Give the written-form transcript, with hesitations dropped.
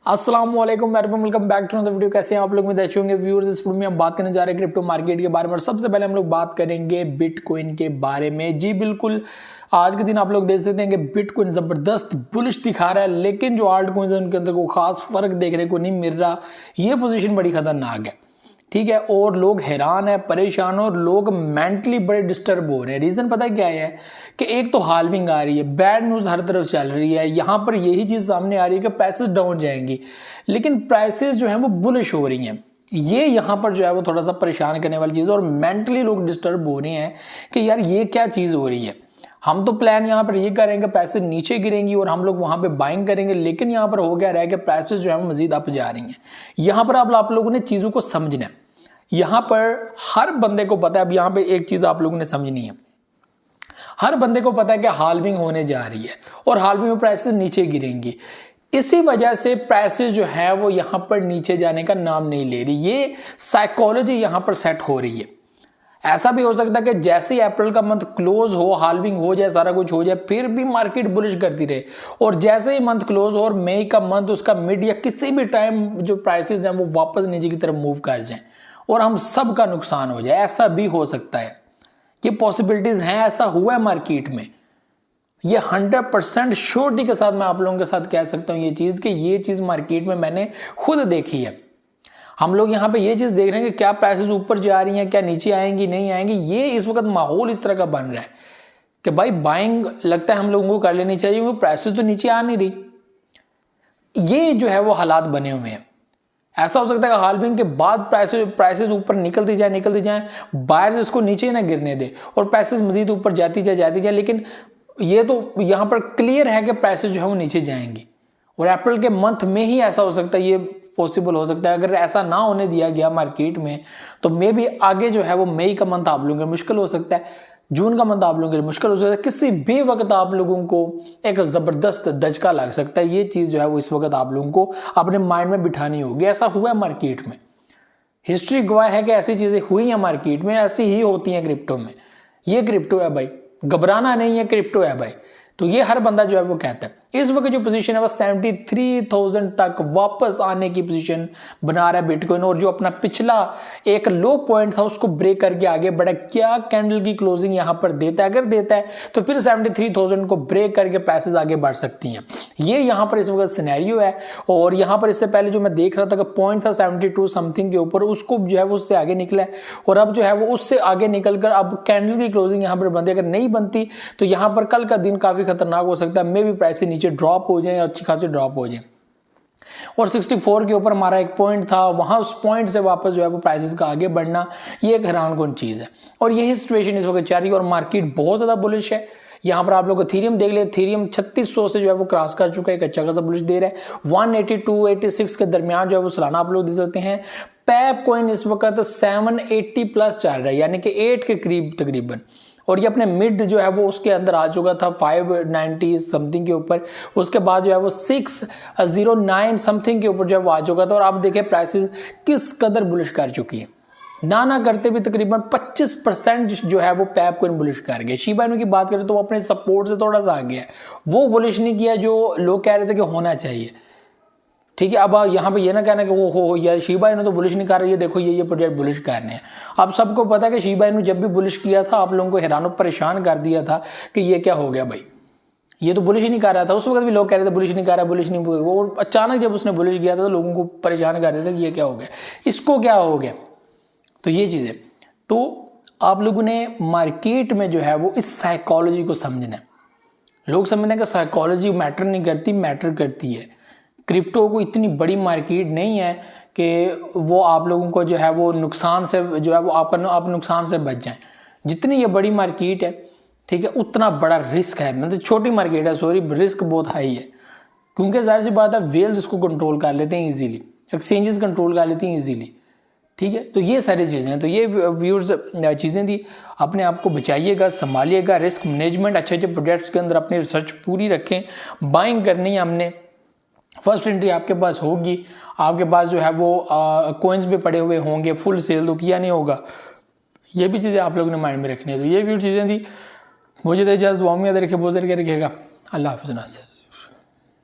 अस्सलाम वालेकुम welcome back to the video. कैसे हैं आप लोग? में अच्छे होंगे व्यूअर्स। इस वीडियो में हम बात करने जा रहे हैं क्रिप्टो मार्केट के बारे में और सबसे पहले हम लोग बात करेंगे बिटकॉइन के बारे में। जी बिल्कुल, आज के दिन आप लोग देख सकते हैं कि बिटकॉइन जबरदस्त बुलिश दिखा रहा है, लेकिन जो आल्ट कॉइन्स है उनके अंदर को खास फर्क देखने को नहीं मिल रहा। ये पोजीशन बड़ी खतरनाक है, ठीक है। और लोग हैरान है, परेशान और लोग मेंटली बड़े डिस्टर्ब हो रहे हैं। रीजन पता क्या है कि एक तो हाल्विंग आ रही है, बैड न्यूज हर तरफ चल रही है। यहां पर यही चीज सामने आ रही है कि प्राइसेस डाउन जाएंगी, लेकिन प्राइसेस जो है वो बुलिश हो रही हैं। ये यहां पर जो है वो थोड़ा सा परेशान करने वाली चीज है और मेंटली लोग डिस्टर्ब हो रहे हैं कि यार ये क्या चीज हो रही है। हम तो प्लान यहाँ पर ये करेंगे पैसे नीचे गिरेंगी और हम लोग वहां पे बाइंग करेंगे, लेकिन यहाँ पर हो गया रहा है कि प्राइसेस जो है वो मजीद अप जा रही हैं। यहाँ पर आप लोगों ने चीजों को समझना है। यहां पर हर बंदे को पता है, अब यहां पे एक चीज आप लोगों ने समझनी है, हर बंदे को पता है कि हाल्विंग होने जा रही है और हाल्विंग में प्राइसेस नीचे गिरेंगी। इसी वजह से प्राइसेस जो है वो यहां पर नीचे जाने का नाम नहीं ले रही। ये साइकोलॉजी यहां पर सेट हो रही है। ऐसा भी हो सकता है कि जैसे ही अप्रैल का मंथ क्लोज हो, हाल्विंग हो जाए, सारा कुछ हो जाए, फिर भी मार्केट बुलिश करती रहे और जैसे ही मंथ क्लोज हो और मई का मंथ उसका मिड या किसी भी टाइम जो प्राइसेस हैं वो वापस नीचे की तरफ मूव कर जाएं और हम सब का नुकसान हो जाए। ऐसा भी हो सकता है, ये पॉसिबिलिटीज हैं, ऐसा हुआ है मार्केट में। ये 100% श्योरिटी के साथ मैं आप लोगों के साथ कह सकता हूं ये चीज कि ये चीज मार्केट में मैंने खुद देखी है। हम लोग यहाँ पे ये चीज देख रहे हैं कि क्या प्राइसेस ऊपर जा रही हैं, क्या नीचे आएंगी नहीं आएंगी। ये इस वक्त माहौल इस तरह का बन रहा है कि भाई बाइंग लगता है हम लोगों को कर लेनी चाहिए, वो प्राइसेस तो नीचे आ नहीं रही। ये जो है वो हालात बने हुए हैं। ऐसा हो सकता है कि हाल्विंग के बाद प्राइसेस ऊपर निकलती जाए, बायर्स इसको नीचे ना गिरने दे और प्राइसेस मजीद ऊपर जाती जाए, लेकिन ये तो यहां पर क्लियर है कि प्राइसेस जो है वो नीचे जाएंगी और अप्रैल के मंथ में ही ऐसा हो सकता है, ये पॉसिबल हो सकता है। अगर ऐसा ना होने दिया गया मार्केट में तो मे भी आगे जो है वो मई का मंथ आप लोगों के मुश्किल हो सकता है, जून का मंथ आप लोगों के लिए मुश्किल हो सकता है, किसी भी वक्त आप लोगों को एक जबरदस्त दचका लग सकता है। ये चीज जो है वो इस वक्त आप लोगों को अपने माइंड में बिठानी होगी। ऐसा हुआ है मार्केट में, हिस्ट्री गवाह है कि ऐसी चीजें हुई हैं मार्केट में, ऐसी ही होती हैं क्रिप्टो में। ये क्रिप्टो है भाई, घबराना नहीं है, क्रिप्टो है भाई। तो ये हर बंदा जो है वो कहता है। इस वक्त जो पोजीशन है वो 73,000 तक वापस आने की पोजीशन बना रहा है बिटकॉइन और जो अपना पिछला एक लो पॉइंट था उसको ब्रेक करके आगे बढ़ा। क्या कैंडल की क्लोजिंग यहां पर देता है? अगर देता है तो फिर 73,000 को ब्रेक करके प्राइसेस आगे बढ़ सकती हैं। ये यहां पर इस वक्त सिनेरियो है। और यहां पर इससे पहले जो मैं देख रहा था कि पॉइंट था 72 समथिंग के ऊपर, उसको जो है वो उससे आगे निकला है और अब जो है वो उससे आगे निकलकर अब कैंडल की क्लोजिंग यहां पर बनती है। अगर नहीं बनती तो यहां पर कल का दिन काफी खतरनाक हो सकता है। मे भी प्राइस नीचे ड्रॉप हो जाए, अच्छी खासी ड्रॉप हो जाए। और 64 के ऊपर हमारा एक पॉइंट था, वहां उस पॉइंट से वापस जो है वो प्राइसेस का आगे बढ़ना, ये एक हैरानकुन चीज है। और यही सिचुएशन इस वक्त जारी है और मार्केट बहुत ज्यादा बुलिश है। यहां पर आप लोग इथेरियम देख ले, इथेरियम 3600 से जो है वो क्रॉस कर चुका है, एक अच्छा खासा बुलिश दे रहा है। 182-86 के दरमियान जो है वो सालाना आप लोग दे सकते हैं। पैप कॉइन इस वक्त 780 प्लस चल रहा है, यानी कि 8 के करीब तकरीबन, और ये अपने मिड जो है वो उसके अंदर आ चुका था 590 समथिंग के ऊपर। उसके बाद जो है वो 609 समथिंग के ऊपर जो है वो आ चुका था और अब देखें प्राइसेस किस कदर बुलिश कर चुकी है। ना करते भी तकरीबन 25% जो है वो पैप को बुलिश कर गए। शिबा इनू की बात करें तो वो अपने सपोर्ट से थोड़ा सा आ गया है, वो बुलिश नहीं किया जो लोग कह रहे थे कि होना चाहिए, ठीक है। अब यहाँ पे ये ना कहना कि वो हो यार शिबा इनू तो बुलिश नहीं कर रही है, देखो ये प्रोजेक्ट बुलिश करने हैं। अब सबको पता है कि शिबा इनू जब भी बुलिश किया था आप लोगों को हैरान परेशान कर दिया था कि ये क्या हो गया भाई, ये तो बुलिश ही नहीं कर रहा था। उस वक्त भी लोग कह रहे थे बुलिश नहीं कर रहा, बुलिश नहीं, और अचानक जब उसने बुलिश किया था तो लोगों को परेशान कर रहे थे कि ये क्या हो गया, इसको क्या हो गया। तो ये चीज़ें तो आप लोगों ने मार्केट में जो है वो इस साइकोलॉजी को समझना है। लोग समझना कि साइकोलॉजी मैटर नहीं करती, मैटर करती है। क्रिप्टो को इतनी बड़ी मार्केट नहीं है कि वो आप लोगों को जो है वो नुकसान से जो है वो आप नुकसान से बच जाएं। जितनी ये बड़ी मार्केट है, ठीक है, उतना बड़ा रिस्क है। मतलब छोटी मार्केट है, सॉरी, रिस्क बहुत हाई है, क्योंकि जाहिर सी बात है वेल्स उसको कंट्रोल कर लेते हैं इजीली, एक्सचेंजेस कंट्रोल कर लेती हैं इजीली, ठीक है। तो ये सारी चीज़ें हैं। तो ये व्यूअर्स चीज़ें थी। अपने आप को बचाइएगा, संभालिएगा, रिस्क मैनेजमेंट, अच्छे अच्छे प्रोजेक्ट्स के अंदर अपनी रिसर्च पूरी रखें। बाइंग करनी है हमने, फर्स्ट एंट्री आपके पास होगी, आपके पास जो है वो कॉइन्स भी पड़े हुए होंगे, फुल सेल तो किया नहीं होगा। ये भी चीज़ें आप लोगों ने माइंड में रखनी है। तो ये भी चीज़ें थी। मुझे तो इजाज़त, दुआ में याद रखे, बहुत रखेगा। अल्लाह हाफ़िज़।